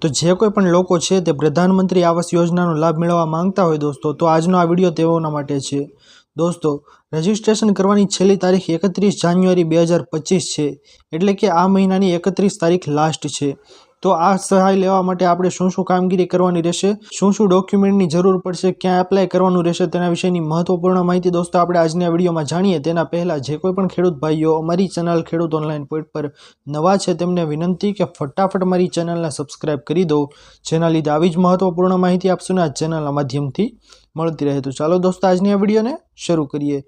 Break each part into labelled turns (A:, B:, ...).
A: તો જે કોઈ પણ લોકો છે તે પ્રધાનમંત્રી આવાસ યોજનાનો લાભ મેળવવા માંગતા હોય દોસ્તો, તો આજનો આ વિડીયો તેઓના માટે છે. દોસ્તો, રજિસ્ટ્રેશન કરવાની છેલ્લી તારીખ 31 જાન્યુઆરી 2025 છે, એટલે કે આ મહિનાની 31 તારીખ લાસ્ટ છે. તો આ સહાય લેવા માટે આપણે શું શું કામગીરી કરવાની રહેશે, શું શું ડોક્યુમેન્ટની જરૂર પડશે, ક્યાં એપ્લાય કરવાનું રહેશે, તેના વિશેની મહત્વપૂર્ણ માહિતી દોસ્તો આપણે આજની આ વિડીયોમાં જાણીએ. તેના પહેલાં જે કોઈ પણ ખેડૂત ભાઈઓ અમારી ચેનલ ખેડૂત ઓનલાઈન પોઈન્ટ પર નવા છે તેમને વિનંતી કે ફટાફટ મારી ચેનલને સબસ્ક્રાઈબ કરી દો, જેના લીધે આવી જ મહત્વપૂર્ણ માહિતી આપશું આ ચેનલના માધ્યમથી મળતી રહે. તો ચાલો દોસ્તો આજની આ વિડીયોને શરૂ કરીએ.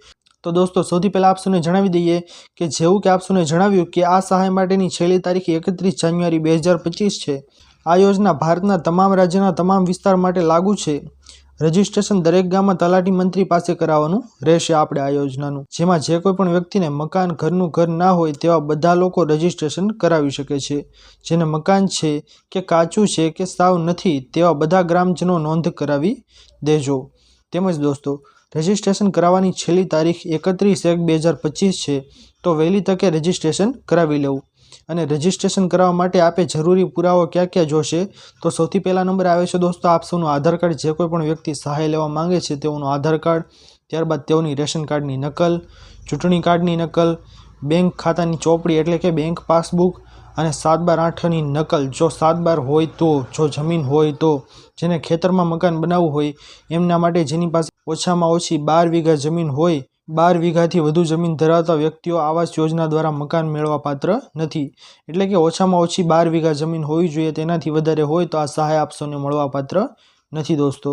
A: તો દોસ્તો સૌથી પહેલાં આપસોને જણાવી દઈએ કે જેવું કે આપસોને જણાવ્યું કે આ સહાય માટેની છેલ્લી તારીખ 31 જાન્યુઆરી 2025 છે. આ યોજના ભારતના તમામ રાજ્યના તમામ વિસ્તાર માટે લાગુ છે. રજિસ્ટ્રેશન દરેક ગામમાં તલાટી મંત્રી પાસે કરાવવાનું રહેશે આપણે આ યોજનાનું, જેમાં જે કોઈ પણ વ્યક્તિને મકાન ઘરનું ઘર ના હોય તેવા બધા લોકો રજિસ્ટ્રેશન કરાવી શકે છે. જેને મકાન છે કે કાચું છે કે સાવ નથી તેવા બધા ગ્રામજનો નોંધ કરાવી દેજો. તેમજ દોસ્તો રજિસ્ટ્રેશન કરાવવાની છેલ્લી તારીખ 31/1/2025 છે, તો વહેલી તકે રજિસ્ટ્રેશન કરાવી લેવું. અને રજિસ્ટ્રેશન કરાવવા માટે આપે જરૂરી પુરાવો ક્યાં ક્યાં જોશે, તો સૌથી પહેલા નંબર આવે છે દોસ્તો આપસોનું આધાર કાર્ડ. જે કોઈ પણ વ્યક્તિ સહાય લેવા માંગે છે તેઓનું આધાર કાર્ડ, ત્યારબાદ તેઓની રેશન કાર્ડની નકલ, ચૂંટણી કાર્ડની નકલ, બેંક ખાતાની ચોપડી એટલે કે બેંક પાસબુક અને 7/8ની નકલ જો 7/12 હોય તો, જો જમીન હોય તો, જેને ખેતરમાં મકાન બનાવવું હોય એમના માટે, જેની પાસે ઓછામાં ઓછી 12 વીઘા જમીન હોય, 12 વીઘાથી વધુ જમીન ધરાવતા વ્યક્તિઓ આવાસ યોજના દ્વારા મકાન મેળવવા પાત્ર નથી. એટલે કે ઓછામાં ઓછી 12 વીઘા જમીન હોવી જોઈએ, તેનાથી વધારે હોય તો આ સહાય આપસોને મળવા પાત્ર નથી દોસ્તો.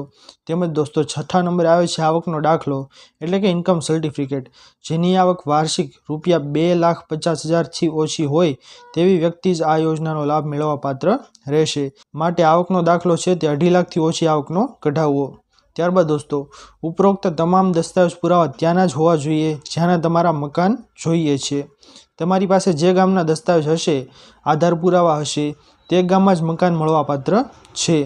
A: તેમજ દોસ્તો છઠ્ઠા નંબરે આવે છે આવકનો દાખલો એટલે કે ઇન્કમ સર્ટિફિકેટ. જેની આવક વાર્ષિક ₹2,50,000થી ઓછી હોય તેવી વ્યક્તિ જ આ યોજનાનો લાભ મેળવવા પાત્ર રહેશે. માટે આવકનો દાખલો છે તે 2.5 લાખથી ઓછી આવકનો કઢાવવો. ત્યારબાદ દોસ્તો ઉપરોક્ત તમામ દસ્તાવેજ પુરાવા ત્યાંના જ હોવા જોઈએ જ્યાંના તમારા મકાન જોઈએ છે. તમારી પાસે જે ગામના દસ્તાવેજ હશે, આધાર પુરાવા હશે, તે ગામમાં જ મકાન મળવાપાત્ર છે.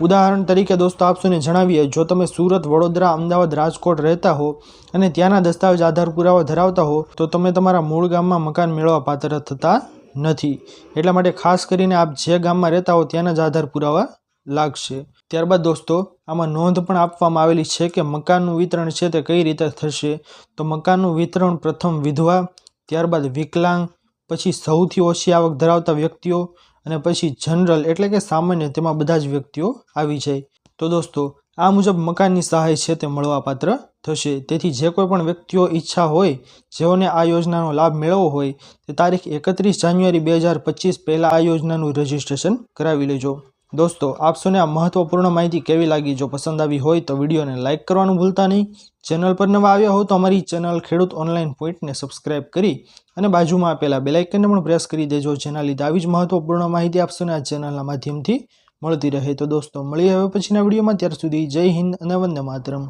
A: ઉદાહરણ તરીકે દોસ્તો આપસોને જણાવીએ, જો તમે સુરત, વડોદરા, અમદાવાદ, રાજકોટ રહેતા હો અને ત્યાંના દસ્તાવેજ આધાર પુરાવા ધરાવતા હો તો તમે તમારા મૂળ ગામમાં મકાન મેળવવા પાત્ર થતા નથી. એટલા માટે ખાસ કરીને આપ જે ગામમાં રહેતા હો ત્યાંના જ આધાર પુરાવા લાગશે. ત્યારબાદ દોસ્તો આમાં નોંધ પણ આપવામાં આવેલી છે કે મકાનનું વિતરણ છે તે કઈ રીતે થશે. તો મકાનનું વિતરણ પ્રથમ વિધવા, ત્યારબાદ વિકલાંગ, પછી સૌથી ઓછી આવક ધરાવતા વ્યક્તિઓ અને પછી જનરલ એટલે કે સામાન્ય, તેમાં બધા જ વ્યક્તિઓ આવી જાય. તો દોસ્તો આ મુજબ મકાનની સહાય છે તે મળવાપાત્ર થશે. તેથી જે કોઈ પણ વ્યક્તિઓ ઈચ્છા હોય, જેઓને આ યોજનાનો લાભ મેળવવો હોય, તે તારીખ 31 જાન્યુઆરી 2025 પહેલાં આ યોજનાનું રજિસ્ટ્રેશન કરાવી લેજો. દોસ્તો આપસોને આ મહત્વપૂર્ણ માહિતી કેવી લાગી? જો પસંદ આવી હોય તો વિડીયોને લાઇક કરવાનું ભૂલતા નહીં. ચેનલ પર નવા આવ્યા હો તો અમારી ચેનલ ખેડૂત ઓનલાઈન પોઈન્ટને સબસ્ક્રાઈબ કરી અને બાજુમાં આપેલા બેલ આઇકનને પણ પ્રેસ કરી દેજો, જેના લીધે આવી જ મહત્વપૂર્ણ માહિતી આપસોને આ ચેનલના માધ્યમથી મળતી રહે. તો દોસ્તો મળીએ હવે પછીના વિડીયોમાં. ત્યાર સુધી જય હિન્દ અને વંદે માતરમ.